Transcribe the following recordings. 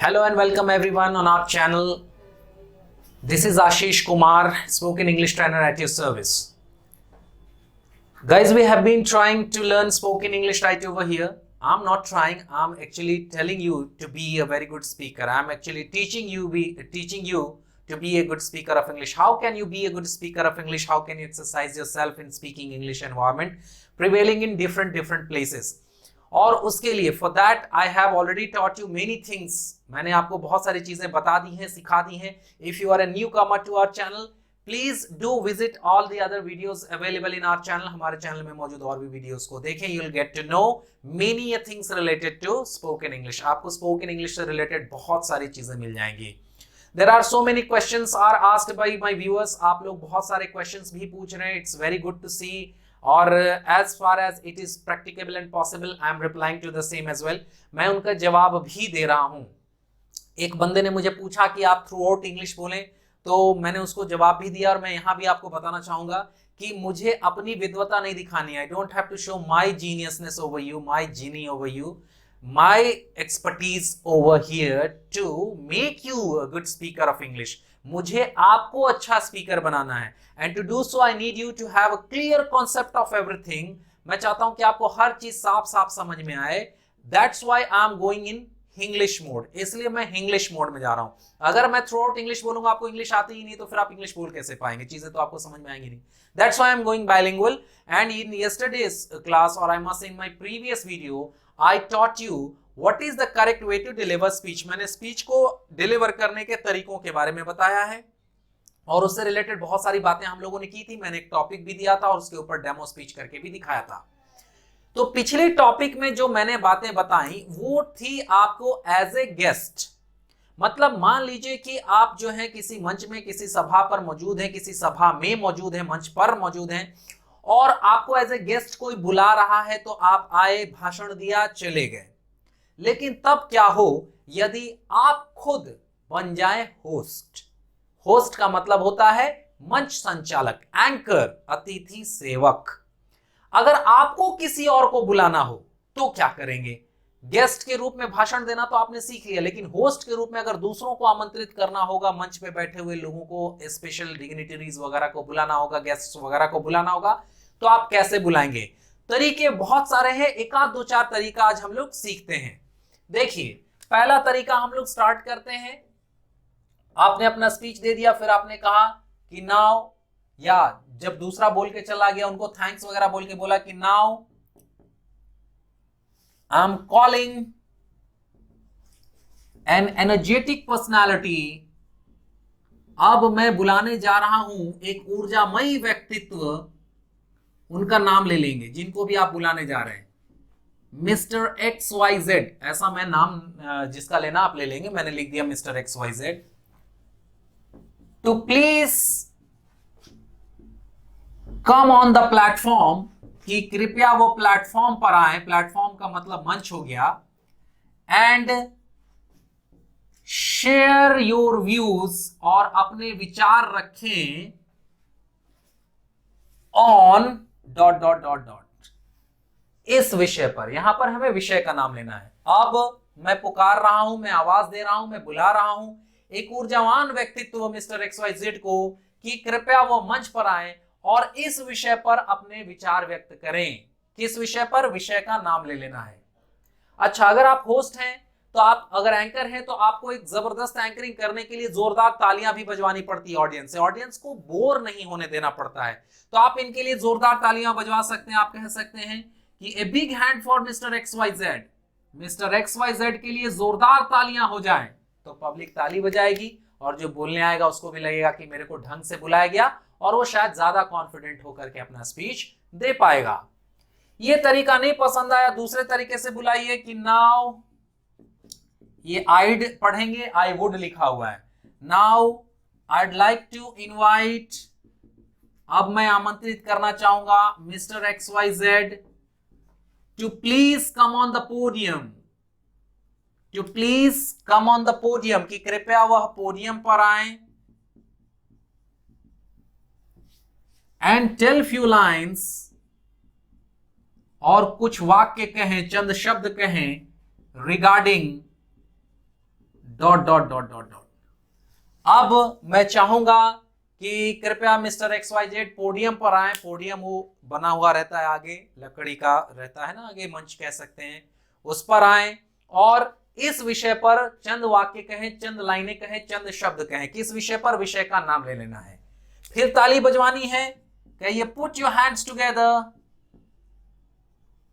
Hello and welcome everyone on our channel. This is Ashish Kumar, spoken English trainer at your service. Guys, we have been trying to learn spoken English right over here. I'm not trying, I'm actually telling you to be a very good speaker. I'm actually teaching you to be a good speaker of English. How can you be a good speaker of English? How can you exercise yourself in speaking English environment, prevailing in different places? और उसके लिए for that I have already taught you many things. मैंने आपको बहुत सारी चीजें बता दी हैं, सिखा दी हैं. If you are a newcomer to our channel, please do visit all the other videos available in our channel. हमारे चैनल में मौजूद और भी वीडियोस को देखें. You will get to know many things related to spoken English. आपको spoken English से रिलेटेड बहुत सारी चीजें मिल जाएंगी. There are so many questions are asked by my viewers. आप लोग बहुत सारे questions भी पूछ रहे हैं. It's very good to see. और as far as it is practicable and possible, I am replying to the same as well. मैं उनका जवाब भी दे रहा हूँ. एक बंदे ने मुझे पूछा कि आप थ्रू आउट इंग्लिश बोलें, तो मैंने उसको जवाब भी दिया. और मैं यहाँ भी आपको बताना चाहूंगा कि मुझे अपनी विद्वता नहीं दिखानी है. I don't have to show my geniusness over you, my genie over you, my expertise over here to make you a good speaker of English. मुझे आपको अच्छा स्पीकर बनाना है. And to do so I need you to have a clear concept of everything. मैं चाहता हूं कि आपको हर चीज साफ साफ समझ में आए. That's why I am going in English mode. इसलिए मैं इंग्लिश मोड में जा रहा हूं. अगर मैं थ्रू आउट इंग्लिश बोलूंगा, आपको इंग्लिश आती ही नहीं, तो फिर आप इंग्लिश बोल कैसे पाएंगे? चीजें तो आपको समझ में आएंगी नहीं. That's why I am going bilingual. And in yesterday's class, और I must say in my previous video, I taught you what is the correct way to deliver speech. मैंने स्पीच को डिलीवर करने के तरीकों के बारे में बताया है, और उससे रिलेटेड बहुत सारी बातें हम लोगों ने की थी. मैंने एक टॉपिक भी दिया था और उसके ऊपर डेमो स्पीच करके भी दिखाया था. तो पिछले टॉपिक में जो मैंने बातें बताई वो थी आपको एज ए गेस्ट. मतलब मान लीजिए कि आप जो है किसी मंच में, किसी सभा पर मौजूद हैं, किसी सभा में मौजूद हैं, मंच पर मौजूद हैं, और आपको एज ए गेस्ट कोई बुला रहा है. तो आप आए, भाषण दिया, चले गए. लेकिन तब क्या हो यदि आप खुद बन जाए होस्ट. होस्ट का मतलब होता है मंच संचालक, एंकर, अतिथि सेवक. अगर आपको किसी और को बुलाना हो तो क्या करेंगे? गेस्ट के रूप में भाषण देना तो आपने सीख लिया, लेकिन होस्ट के रूप में अगर दूसरों को आमंत्रित करना होगा, मंच पे बैठे हुए लोगों को, स्पेशल डिग्निटरीज वगैरह को बुलाना होगा, गेस्ट वगैरह को बुलाना होगा, तो आप कैसे बुलाएंगे? तरीके बहुत सारे हैं. एक आध दो चार तरीका आज हम लोग सीखते हैं. देखिए, पहला तरीका हम लोग स्टार्ट करते हैं. आपने अपना स्पीच दे दिया, फिर आपने कहा कि नाउ, या जब दूसरा बोल के चला गया उनको थैंक्स वगैरह बोल के बोला कि now I am calling N energetic personality. अब मैं बुलाने जा रहा हूं एक ऊर्जामयी व्यक्तित्व. उनका नाम ले लेंगे जिनको भी आप बुलाने जा रहे हैं. मिस्टर XYZ, ऐसा मैं नाम जिसका लेना आप ले लेंगे. मैंने लिख दिया mister XYZ. To please come on the platform, कि कृपया वो प्लेटफॉर्म पर आए. प्लेटफॉर्म का मतलब मंच हो गया. एंड शेयर योर व्यूज, और अपने विचार रखें on dot dot dot dot, इस विषय पर. यहां पर हमें विषय का नाम लेना है. अब मैं पुकार रहा हूं, मैं आवाज दे रहा हूं, मैं बुला रहा हूं एक ऊर्जावान व्यक्तित्व मिस्टर XYZ को कि कृपया वो मंच पर आए और इस विषय पर अपने विचार व्यक्त करें. किस विषय पर? विषय का नाम ले लेना है. अच्छा, अगर आप होस्ट हैं तो आप, अगर एंकर हैं तो आपको एक जबरदस्त एंकरिंग करने के लिए जोरदार तालियां भी बजवानी पड़ती है ऑडियंस से. ऑडियंस को बोर नहीं होने देना पड़ता है, तो आप इनके लिए जोरदार तालियां बजवा सकते हैं. आप कह सकते हैं कि a big hand for mister XYZ. Mister XYZ के लिए जोरदार तालियां हो जाएं, तो पब्लिक ताली बजाएगी और जो बोलने आएगा उसको भी लगेगा कि मेरे को ढंग से बुलाया गया, और वो शायद ज्यादा कॉन्फिडेंट होकर के अपना स्पीच दे पाएगा. ये तरीका नहीं पसंद आया, दूसरे तरीके से बुलाइए कि नाउ, ये आइड पढ़ेंगे, आई वुड लिखा हुआ है. Now I'd like to invite, अब मैं आमंत्रित करना चाहूंगा mister XYZ to please come on the podium. To please come on the podium, कि कृपया वह पोडियम पर आए. And tell few lines, और कुछ वाक्य कहें, चंद शब्द कहें, regarding dot dot dot dot dot. अब मैं चाहूंगा कि कृपया मिस्टर XYZ पोडियम पर आए। पोडियम वो बना हुआ रहता है आगे, लकड़ी का रहता है ना, आगे मंच कह सकते हैं, उस पर आए और इस विषय पर चंद वाक्य कहें, चंद लाइनें कहें, चंद शब्द कहें। किस विषय पर? विषय का नाम ले लेना है। फिर ताली बजवानी है। कहिए put your hands together,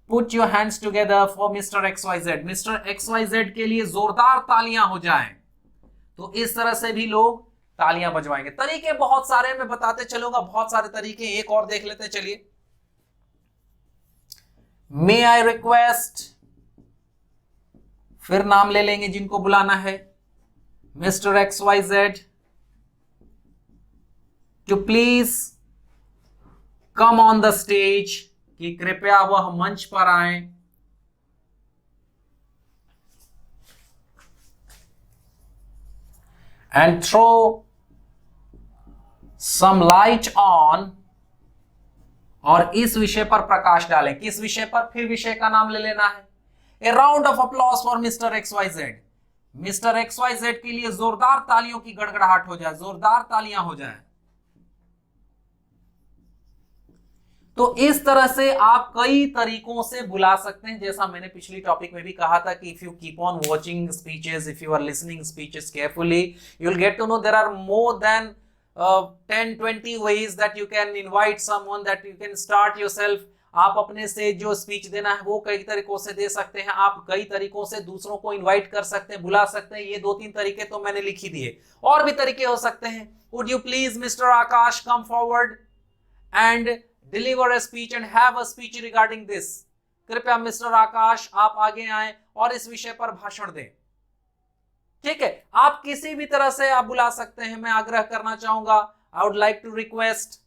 put your hands together for mister XYZ। Mister XYZ के लिए जोरदार तालियां हो जाएं। तो इस तरह से भी लोग तालियां बजवाएंगे। तरीके बहुत सारे मैं बताते चलूंगा, बहुत सारे तरीके। एक और देख लेते चलिए। मे आई रिक्वेस्ट, फिर नाम ले लेंगे जिनको बुलाना है, mister XYZ to please come on the stage, कि कृपया वह मंच पर आए। And throw some light on, और इस विषय पर प्रकाश डालें। किस विषय पर? फिर विषय का नाम ले लेना है। A round of applause for mister XYZ। Mister XYZ के लिए जोरदार तालियों की गड़गड़ाहट हो जाए, जोरदार तालियां हो जाए। तो इस तरह से आप कई तरीकों से बुला सकते हैं। जैसा मैंने पिछली टॉपिक में भी कहा था कि if you keep on watching speeches, if you are listening speeches carefully, you will get to know there are more than 10-20 ways that you can invite someone, that you can start yourself। आप अपने से जो speech देना है वो कई तरीकों से दे सकते हैं। आप कई तरीकों से दूसरों को इनवाइट कर सकते हैं, बुला सकते हैं। ये 2-3 तरीके तो मैंने लिख ही दिए, और भी तरीके हो सकते हैं। Would you please Mr. Akash come forward and deliver a speech and have a speech regarding this। कृपया मिस्टर आकाश आप आगे आए और इस विषय पर भाषण दें। ठीक है, आप किसी भी तरह से आप बुला सकते हैं। मैं आग्रह करना चाहूंगा, I would like to request,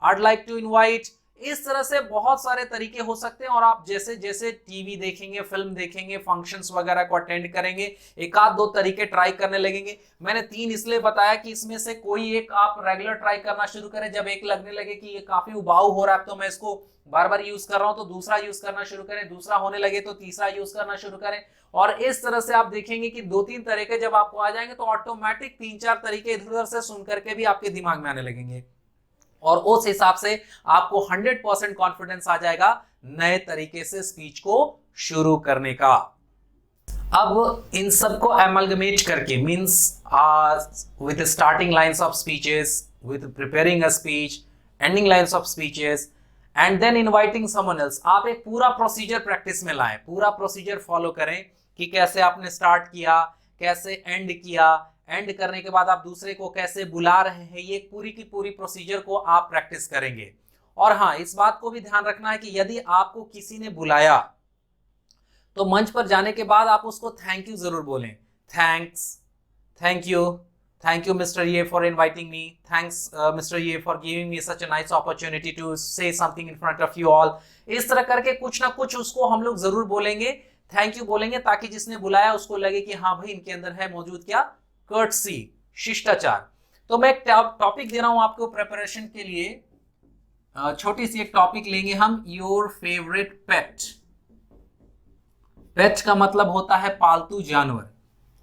I would like to invite. इस तरह से बहुत सारे तरीके हो सकते हैं। और आप जैसे जैसे टीवी देखेंगे, फिल्म देखेंगे, फंक्शंस वगैरह को अटेंड करेंगे, एक आध दो तरीके ट्राई करने लगेंगे। मैंने 3 इसलिए बताया कि इसमें से कोई एक आप रेगुलर ट्राई करना शुरू करें। जब एक लगने लगे कि ये काफी उबाऊ हो रहा है, तो मैं इसको बार बार यूज कर रहा हूं, तो दूसरा यूज करना शुरू करें। दूसरा होने लगे तो तीसरा यूज करना शुरू करें। और इस तरह से आप देखेंगे कि 2-3 तरीके जब आपको आ जाएंगे तो ऑटोमेटिक 3-4 तरीके इधर उधर से सुन करके भी आपके दिमाग में आने लगेंगे, और उस हिसाब से आपको 100% कॉन्फिडेंस आ जाएगा नए तरीके से स्पीच को शुरू करने का। अब इन सबको एमलगमेट करके, means with starting lines of speeches, with preparing a speech, ending lines of speeches, and then inviting someone else. आप एक पूरा प्रोसीजर प्रैक्टिस में लाएं, पूरा प्रोसीजर फॉलो करें कि कैसे आपने स्टार्ट किया, कैसे एंड किया, एंड करने के बाद आप दूसरे को कैसे बुला रहे हैं। ये पूरी की पूरी प्रोसीजर को आप प्रैक्टिस करेंगे। और हाँ, इस बात को भी ध्यान रखना है कि यदि आपको किसी ने बुलाया तो मंच पर जाने के बाद आप उसको थैंक यू जरूर बोलें। Thanks, thank you mister Y for inviting me, thanks mister Y for giving me such a nice opportunity to say something in front of you all. इस तरह करके कुछ ना कुछ उसको हम लोग जरूर बोलेंगे, थैंक यू बोलेंगे, ताकि जिसने बुलाया उसको लगे कि हाँ भाई इनके अंदर है मौजूद क्या, कर्टसी, शिष्टाचार। तो मैं एक टॉपिक दे रहा हूं आपको प्रिपरेशन के लिए। छोटी सी एक टॉपिक लेंगे हम, योर फेवरेट पेट। पेट का मतलब होता है पालतू जानवर।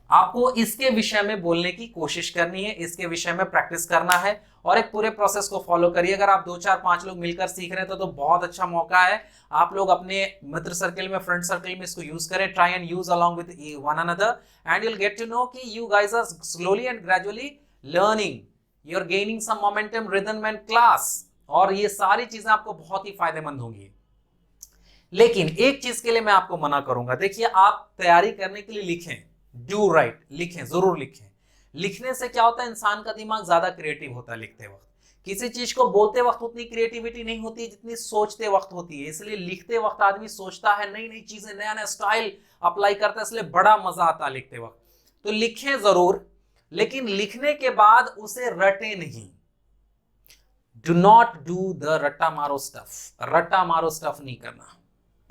आपको इसके विषय में बोलने की कोशिश करनी है, इसके विषय में प्रैक्टिस करना है, और एक पूरे प्रोसेस को फॉलो करिए। अगर आप 2-4-5 लोग मिलकर सीख रहे हैं तो बहुत अच्छा मौका है। आप लोग अपने मित्र सर्कल में, फ्रेंड सर्कल में इसको यूज करें। Try and use along with one another and you will get to know कि you guys are slowly and gradually learning, you are gaining some momentum, rhythm and class, और ये सारी चीजें आपको बहुत ही फायदेमंद होंगी। लेकिन एक चीज के लिए मैं आपको मना करूंगा। देखिए, आप तैयारी करने के लिए लिखें, डू राइट, लिखें, जरूर लिखें। लिखने से क्या होता है, इंसान का दिमाग ज्यादा क्रिएटिव होता है लिखते वक्त। किसी चीज को बोलते वक्त उतनी क्रिएटिविटी नहीं होती जितनी सोचते वक्त होती है। इसलिए लिखते वक्त आदमी सोचता है, नई नई चीजें, नया नया स्टाइल अप्लाई करता है, इसलिए बड़ा मजा आता है लिखते वक्त। तो लिखें जरूर, लेकिन लिखने के बाद उसे रटे नहीं। डू नॉट डू द रट्टा मारो स्टफ। रट्टा मारो स्टफ नहीं करना,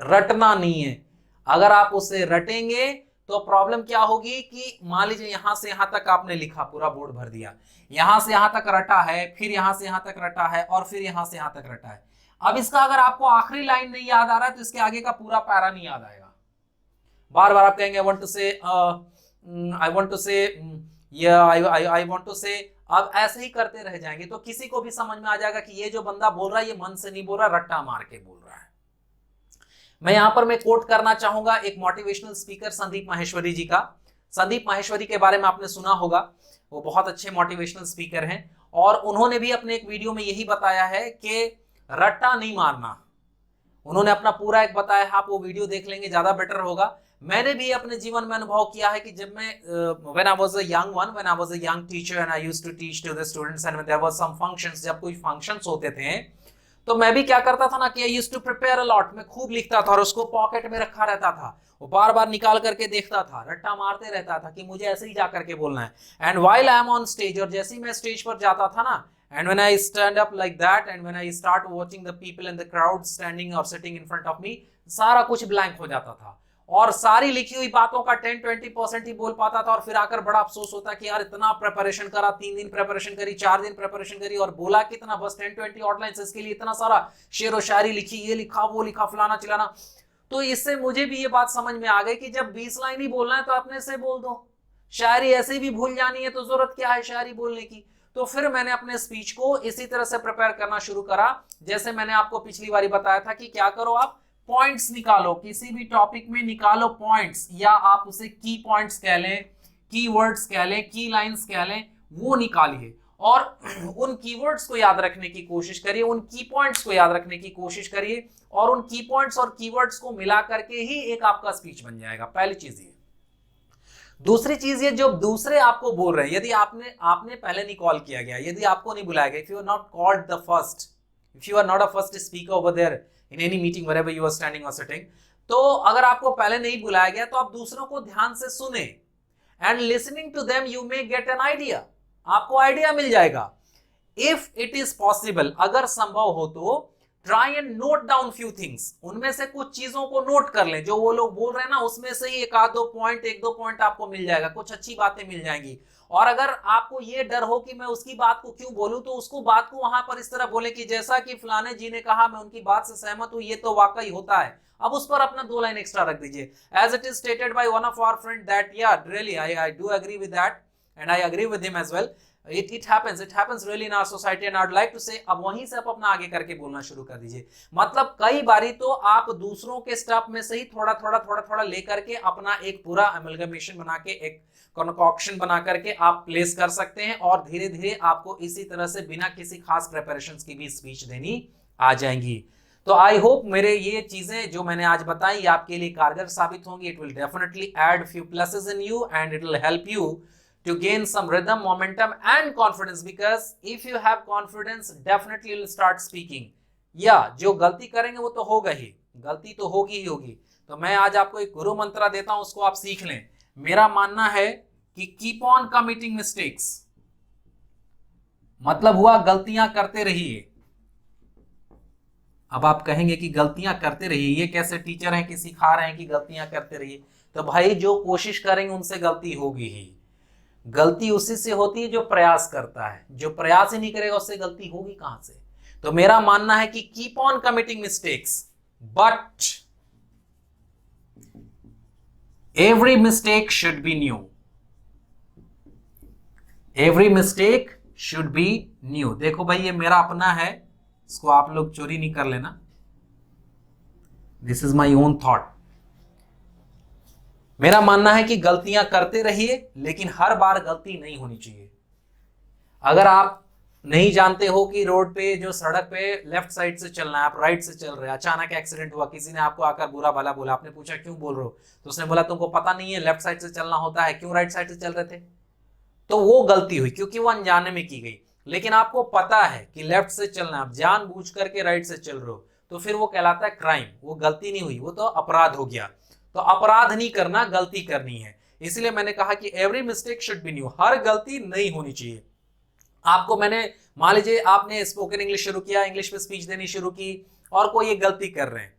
रटना नहीं है। अगर आप उसे रटेंगे तो प्रॉब्लम क्या होगी कि मान लीजिए यहां से यहां तक आपने लिखा, पूरा बोर्ड भर दिया, यहां से यहां तक रटा है, फिर यहां से यहां तक रटा है, और फिर यहां से यहां तक रटा है। अब इसका अगर आपको आखिरी लाइन नहीं याद आ रहा है तो इसके आगे का पूरा पैरा नहीं याद आएगा। बार बार आप कहेंगे, आई वांट टू से आई वांट टू से या आई वांट टू से अब ऐसे ही करते रह जाएंगे तो किसी को भी समझ में आ जाएगा कि ये जो बंदा बोल रहा है ये मन से नहीं बोल रहा, रट्टा मार के बोल रहा है। मैं यहां पर मैं कोट करना चाहूंगा एक मोटिवेशनल स्पीकर संदीप माहेश्वरी जी का। संदीप माहेश्वरी के बारे में आपने सुना होगा, वो बहुत अच्छे मोटिवेशनल स्पीकर हैं और उन्होंने भी अपने एक वीडियो में यही बताया है कि रट्टा नहीं मारना। उन्होंने अपना पूरा एक बताया है, आप वो वीडियो देख लेंगे ज्यादा बेटर होगा। मैंने भी अपने जीवन में अनुभव किया है कि जब मैं when I was a young one, when I was a young teacher and I used to teach to the students and when there was some functions, जब कोई functions होते थे तो मैं भी क्या करता था ना कि I used to prepare a lot, मैं खूब लिखता था और उसको पॉकेट में रखा रहता था, वो बार बार निकाल करके देखता था, रट्टा मारते रहता था कि मुझे ऐसे ही जा करके बोलना है। And while I am on stage, और जैसे ही मैं स्टेज पर जाता था ना, and when I stand up like that and when I start watching the people in the crowd standing or sitting in front of me, सारा कुछ blank हो जाता था और सारी लिखी हुई बातों का 10-20% ही बोल पाता था और फिर आकर बड़ा अफसोस होता कि यार इतना प्रिपरेशन करा, 3 दिन प्रिपरेशन करी, 4 दिन प्रिपरेशन करी और बोला कितना, बस 10-20 आउटलाइंस, इसके लिए इतना सारा शेर व शायरी लिखी, ये लिखा वो लिखा, फलाना चिलाना। तो इससे मुझे भी ये बात समझ में आ गई कि जब 20 लाइन ही बोलना है तो अपने से बोल दो, शायरी ऐसे भी भूल जानी है तो जरूरत क्या है शायरी बोलने की। तो फिर मैंने अपने स्पीच को इसी तरह से प्रिपेयर करना शुरू करा, जैसे मैंने आपको पिछली बारी बताया था कि क्या करो, आप पॉइंट्स निकालो, किसी भी टॉपिक में निकालो पॉइंट्स, या आप उसे की पॉइंट्स कह लें, की वर्ड्स कह लें, की लाइंस कह लें, वो निकालिए और उन कीवर्ड्स को याद रखने की कोशिश करिए, उन की पॉइंट्स को याद रखने की कोशिश करिए और उन की पॉइंट्स और कीवर्ड्स को मिला करके ही एक आपका स्पीच बन जाएगा। पहली चीज ये। दूसरी चीज ये, जो दूसरे आपको बोल रहे हैं, यदि आपने पहले नहीं कॉल किया गया, यदि आपको नहीं बुलाया गया, if you are not called the first, if you are not a first speaker over there in any meeting wherever you are standing or sitting, तो अगर आपको पहले नहीं बुलाया गया तो आप दूसरों को ध्यान से सुने and listening to them you may get an idea, आपको आइडिया मिल जाएगा। इफ इट इज पॉसिबल, अगर संभव हो तो try and note down few things, उनमें से कुछ चीजों को नोट कर लें, जो वो लोग बोल रहे हैं ना उसमें से ही एक दो पॉइंट आपको मिल जाएगा, कुछ अच्छी बातें मिल जाएंगी। और अगर आपको ये डर हो कि मैं उसकी बात को क्यों बोलूं, तो उसको बात को वहां पर इस तरह बोले कि जैसा कि फलाने जी ने कहा, मैं उनकी बात से सहमत हूं, ये तो वाकई होता है। अब उस पर अपना 2 लाइन एक्स्ट्रा रख दीजिए, as it is stated by one of our friend that yeah really I do agree with that and I agree with him as well, it happens really in our society and I would like to say, अब वहीं से आप अपना आगे करके बोलना शुरू कर दीजिए। मतलब कई बारी तो आप दूसरों के स्टफ में से ही थोड़ा लेकर के अपना एक पूरा अमलगमेशन बना के, एक कॉन्कॉक्शन बना करके आप प्लेस कर सकते हैं और धीरे धीरे आपको इसी तरह से बिना किसी खास प्रिपरेशन की भी स्पीच देनी आ जाएंगी। तो आई होप मेरे ये चीजें जो मैंने आज बताई आपके लिए कारगर साबित होंगी। It will definitely add few pluses in you and it will help you to gain some rhythm, momentum and confidence, because if you have confidence definitely you'll start speaking। या जो गलती करेंगे वो तो होगा ही, गलती तो होगी ही होगी। तो मैं आज आपको एक गुरु मंत्र देता हूं, उसको आप सीख लें। मेरा मानना है कि कीप ऑन कमिटिंग मिस्टेक्स, मतलब हुआ गलतियां करते रहिए। अब आप कहेंगे कि गलतियां करते रहिए, ये कैसे टीचर हैं कि सिखा रहे हैं कि गलतियां करते रहिए? तो भाई जो कोशिश करेंगे उनसे गलती होगी ही। गलती उसी से होती है जो प्रयास करता है, जो प्रयास ही नहीं करेगा उससे गलती होगी कहां से? तो मेरा मानना है कि keep on committing mistakes but every mistake should be new, every mistake should be new. देखो भाई ये मेरा अपना है, इसको आप लोग चोरी नहीं कर लेना, this is my own thought. मेरा मानना है कि गलतियां करते रहिए लेकिन हर बार गलती नहीं होनी चाहिए। अगर आप नहीं जानते हो कि रोड पे जो सड़क पे लेफ्ट साइड से चलना है, आप राइट से चल रहे हैं, अचानक एक्सीडेंट हुआ, किसी ने आपको आकर बुरा भला बोला, आपने पूछा क्यों बोल रहे हो, तो उसने बोला तुमको पता नहीं है लेफ्ट साइड से चलना होता है, क्यों राइट साइड से चल रहे थे? तो वो गलती हुई क्योंकि वो अनजाने में की गई। लेकिन आपको पता है कि लेफ्ट से चलना है, आप जानबूझ करके राइट से चल रहे हो, तो फिर वो कहलाता है क्राइम, वो गलती नहीं हुई, वो तो अपराध हो गया। तो अपराध नहीं करना, गलती करनी है। इसलिए मैंने कहा कि every mistake should be new, हर गलती नहीं होनी चाहिए। आपको मैंने, मान लीजिए आपने स्पोकन इंग्लिश शुरू किया, इंग्लिश में स्पीच देनी शुरू की और कोई ये गलती कर रहे हैं,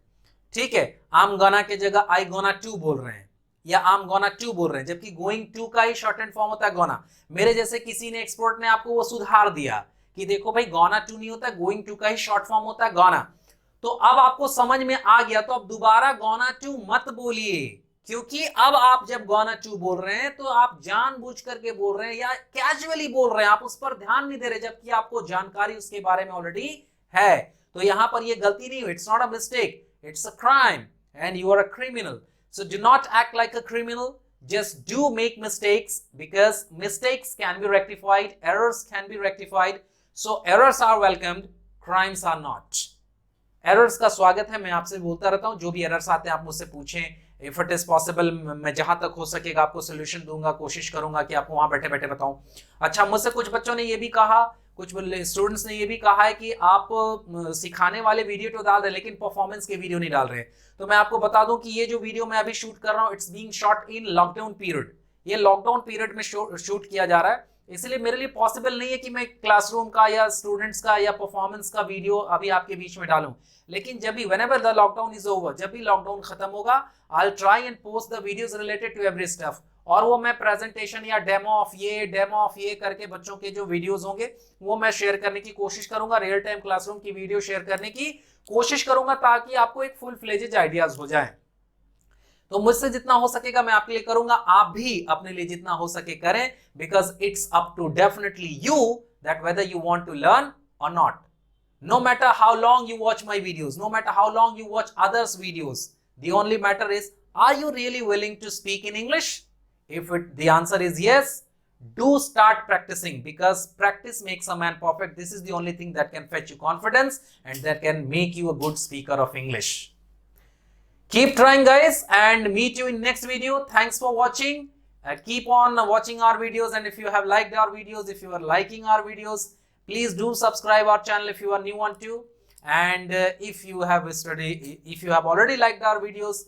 ठीक है, आम गोना के जगह आई गोना टू बोल रहे हैं या आम गोना टू बोल रहे हैं, जबकि गोइंग टू का ही शॉर्ट एंड फॉर्म होता है गोना। मेरे जैसे किसी ने एक्सपर्ट ने आपको वो सुधार दिया कि देखो भाई गोना टू नहीं होता, गोइंग टू का ही शॉर्ट फॉर्म होता है गोना। तो अब आपको समझ में आ गया, तो अब दोबारा गोना टू मत बोलिए, क्योंकि अब आप जब गोना टू बोल रहे हैं तो आप जानबूझ करके बोल रहे हैं या कैजुअली बोल रहे हैं, आप उस पर ध्यान नहीं दे रहे, जबकि आपको जानकारी उसके बारे में ऑलरेडी है। तो यहां पर ये गलती नहीं हुई, it's not a mistake, it's a crime and you are a criminal. So do not act like a criminal, just do make mistakes, because mistakes can be rectified, errors can be rectified. So errors are welcomed, crimes are not. Errors का स्वागत है, मैं आपसे बोलता रहता हूं, जो भी एरर्स आते हैं आप मुझसे पूछें, इफ इट इज पॉसिबल मैं जहां तक हो सकेगा आपको सोल्यूशन दूंगा, कोशिश करूंगा कि आपको वहां बैठे बैठे बताऊं। अच्छा, मुझसे कुछ बच्चों ने ये भी कहा, कुछ स्टूडेंट्स ने ये भी कहा है कि आप सिखाने वाले वीडियो तो डाल रहे लेकिन परफॉर्मेंस के वीडियो नहीं डाल रहे। तो मैं आपको बता दूं कि ये जो वीडियो मैं अभी शूट कर रहा हूं, it's being shot in lockdown period. ये लॉकडाउन पीरियड में शूट किया जा रहा है, इसलिए मेरे लिए पॉसिबल नहीं है कि मैं क्लासरूम का या स्टूडेंट्स का या परफॉर्मेंस का वीडियो अभी आपके बीच में डालूं। लेकिन जब भी whenever the lockdown is over, जब भी लॉकडाउन खत्म होगा, I will try and post the videos related to every stuff, और वो मैं प्रेजेंटेशन या डेमो ऑफ ये करके बच्चों के जो वीडियोस होंगे वो मैं शेयर करने की कोशिश करूंगा, रियल टाइम क्लासरूम की वीडियो शेयर करने की कोशिश करूंगा, ताकि आपको एक फुल फ्लेजेड आइडियाज हो जाए। तो मुझसे जितना हो सकेगा मैं आपके लिए करूंगा, आप भी अपने लिए जितना हो सके करें, because it's up to definitely you that whether you want to learn और not. No matter how long you watch my videos, no matter how long you watch others videos, the only matter is, are you really willing to speak in English? If the answer is yes, do start practicing, because practice makes a man perfect. This is the only thing that can fetch you confidence and that can make you a good speaker of English. Keep trying, guys, and meet you in next video. Thanks for watching. Keep on watching our videos, and if you have liked our videos, if you are liking our videos, please do subscribe our channel if you are new on to, and if you have already liked our videos,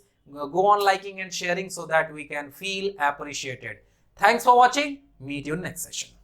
go on liking and sharing so that we can feel appreciated. Thanks for watching. Meet you in next session.